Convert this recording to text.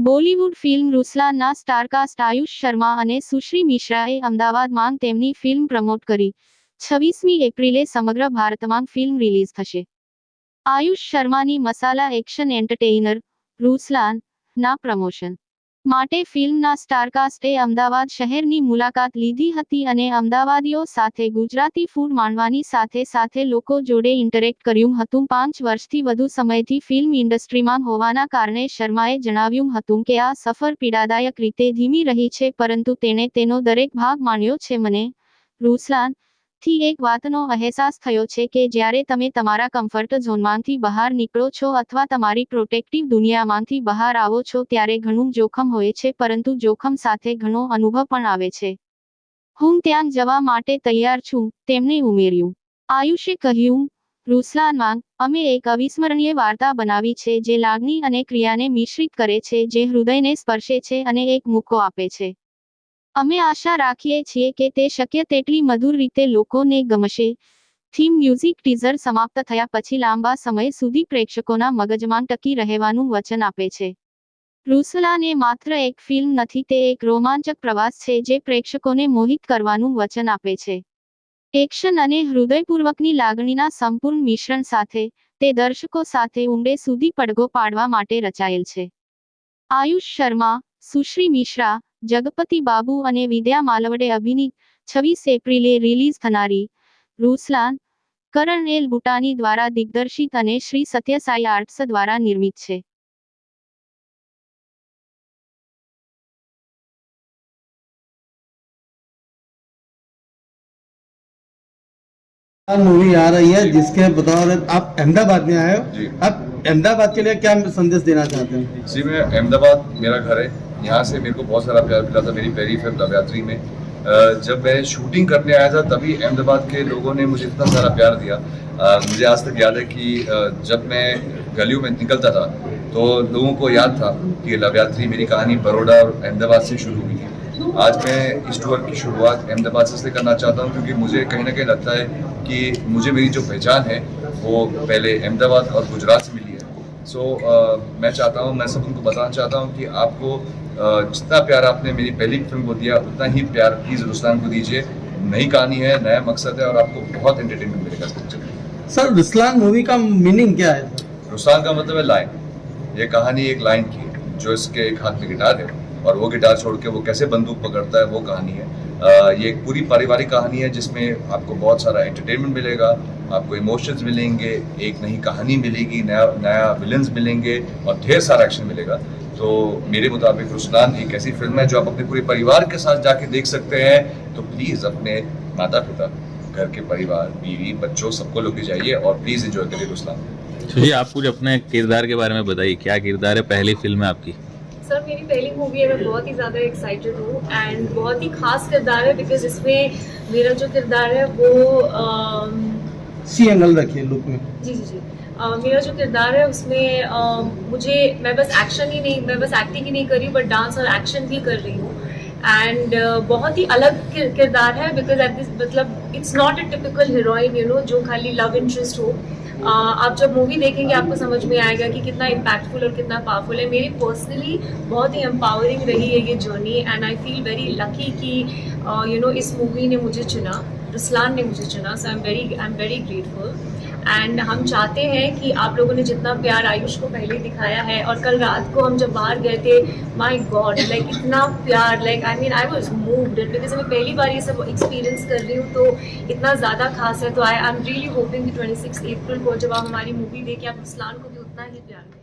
Bollywood film રૂસલાનના star cast Ayush Sharma અને સુશ્રી મિશ્રાએ અમદાવાદમાં તેમની ફિલ્મ પ્રમોટ કરી। 26મી એપ્રિલે સમગ્ર ભારતમાં ફિલ્મ રિલીઝ થશે। આયુષ શર્માની મસાલા એક્શન એન્ટરટેઇનર રૂસલાન ના પ્રમોશન માટે ફિલ્મના સ્ટારકાસ્ટે અમદાવાદ શહેરની મુલાકાત લીધી હતી અને અમદાવાદીઓ સાથે ગુજરાતી ફૂડ માણવાની સાથે સાથે લોકો જોડે ઇન્ટરેક્ટ કર્યું હતું। 5 વર્ષથી વધુ સમયથી ફિલ્મ ઇન્ડસ્ટ્રીમાં હોવાના કારણે શર્માએ જણાવ્યું હતું કે આ સફર પીડાદાયક રીતે ધીમી રહી છે, પરંતુ તેણે તેનો દરેક ભાગ માણ્યો છે। મને રૂસલાન થી એક વાતનો અહેસાસ થયો છે કે જ્યારે તમે તમારા કમ્ફર્ટ ઝોનમાંથી બહાર નીકળો છો અથવા તમારી પ્રોટેક્ટિવ દુનિયામાંથી બહાર આવો છો ત્યારે ઘણું જોખમ હોય છે, પરંતુ જોખમ સાથે ઘણો અનુભવ પણ આવે છે। હું ત્યાં જવા માટે તૈયાર છું, તેમણે ઉમેર્યું। આયુષે કહ્યું, રૂસલાનમાં અમે એક અવિસ્મરણીય વાર્તા બનાવી છે જે લાગણી અને ક્રિયાને મિશ્રિત કરે છે, જે હૃદયને સ્પર્શે છે અને એક મુક્કો આપે છે। અમે આશા રાખીએ છીએ કે તે શક્ય તેટલી મધુર રીતે લોકોને ગમશે। થીમ મ્યુઝિક ટીઝર સમાપ્ત થયા પછી લાંબા સમય સુધી પ્રેક્ષકોના મગજમાં ટકી રહેવાનું વચન આપે છે। રૂસલાન એ માત્ર એક ફિલ્મ નથી, તે એક રોમાંચક પ્રવાસ છે જે પ્રેક્ષકોને મોહિત કરવાનું વચન આપે છે। એક્શન અને હૃદયપૂર્વકની લાગણીના સંપૂર્ણ મિશ્રણ સાથે, તે દર્શકો સાથે ઊંડે સુધી પડઘો પાડવા માટે રચાયેલ છે। આયુષ શર્મા, સુશ્રી મિશ્રા, જગપતિ બાબુ અને વિદ્યા માલવડે અભિનીત 26 એપ્રિલે રિલીઝ થનારી રૂસલાન કરણ એલ બુટાની દ્વારા દિગ્દર્શિત અને શ્રી સત્ય સાઈ આર્ટ્સ દ્વારા નિર્મિત છે। मूवी आ रही है जिसके बतौर आप अहमदाबाद में आए हो। जी। आप अहमदाबाद के लिए क्या संदेश देना चाहते हैं? जी, मैं अहमदाबाद मेरा घर है, यहाँ से मेरे को बहुत सारा प्यार मिला था मेरी पहली फिल्म नवरात्रि में। जब मैं शूटिंग करने आया था तभी अहमदाबाद के लोगों ने मुझे इतना सारा प्यार दिया। मुझे आज तक याद है कि जब मैं गलियों में निकलता था तो लोगों को याद था कि नवरात्रि मेरी कहानी बड़ौदा और अहमदाबाद से शुरू हुई थी। आज मैं इस टूर की शुरुआत अहमदाबाद से करना चाहता हूँ, क्योंकि मुझे कहीं ना कहीं लगता है कि मुझे मेरी जो पहचान है वो पहले अहमदाबाद और गुजरात से मिली है। मैं चाहता हूँ, मैं सब उनको बताना चाहता हूँ कि आपको जितना प्यार आपने मेरी पहली फिल्म को दिया उतना ही प्यार प्लीज़ रुस्लान को दीजिए। नई कहानी है, नया मकसद है और आपको बहुत एंटरटेनमेंट मिलेगा इस पिक्चर में। सर, रुसलान मूवी का मीनिंग क्या है? रुस्लान का मतलब है लाइन। ये कहानी एक लाइन की है, जो इसके एक हाथ में गिटार है और वो गिटार छोड़ के वो कैसे बंदूक पकड़ता है, वो कहानी है। ये एक पूरी पारिवारिक कहानी है जिसमें आपको बहुत सारा एंटरटेनमेंट मिलेगा, आपको इमोशंस मिलेंगे, एक नई कहानी मिलेगी, नया विलन्स मिलेंगे और ढेर सारा एक्शन मिलेगा। तो मेरे मुताबिक रुसलान एक ऐसी फिल्म है जो आप अपने पूरे परिवार के साथ जाके देख सकते हैं। तो प्लीज़ अपने माता पिता, घर के परिवार, बीवी, बच्चों सबको लेके जाइए और प्लीज़ एंजॉय करिए रुसलान। जी, आप कुछ अपने किरदार के बारे में बताइए, क्या किरदार है पहली फिल्म है आपकी? सर, मेरी पहली मूवी है, मैं बहुत ही ज़्यादा एक्साइटेड हूँ एंड बहुत ही खास किरदार है बिकॉज इसमें मेरा जो किरदार है वो सी एंगल रखिए लुक में। जी जी जी मेरा जो किरदार है उसमें मैं बस एक्शन ही नहीं, मैं बस एक्टिंग ही नहीं कर रही हूँ बट डांस और एक्शन भी कर रही हूँ। एंड बहुत ही अलग किरदार है बिकॉज मतलब it's not a typical heroine, you know, जो खाली लव इंटरेस्ट हो। आप जब मूवी देखेंगे आपको समझ में आएगा कि कितना इम्पैक्टफुल और कितना पावरफुल है। मेरी पर्सनली बहुत ही एम्पावरिंग रही है ये journey and I feel very lucky कि यू नो इस मूवी ने मुझे चुना, रुसलान ने मुझे चुना। So I am very grateful and हम चाहते हैं कि आप लोगों ने जितना प्यार आयुष को पहले दिखाया है और कल रात को हम जब बाहर गए थे, माय गॉड, लाइक इतना प्यार, like I mean I was moved because मैं पहली बार ये सब एक्सपीरियंस कर रही हूँ तो इतना ज़्यादा खास है। तो आई एम रियली होपिंग कि 26 अप्रैल को जब आप हमारी मूवी देखें आप रुसलान को भी उतना ही प्यार दें।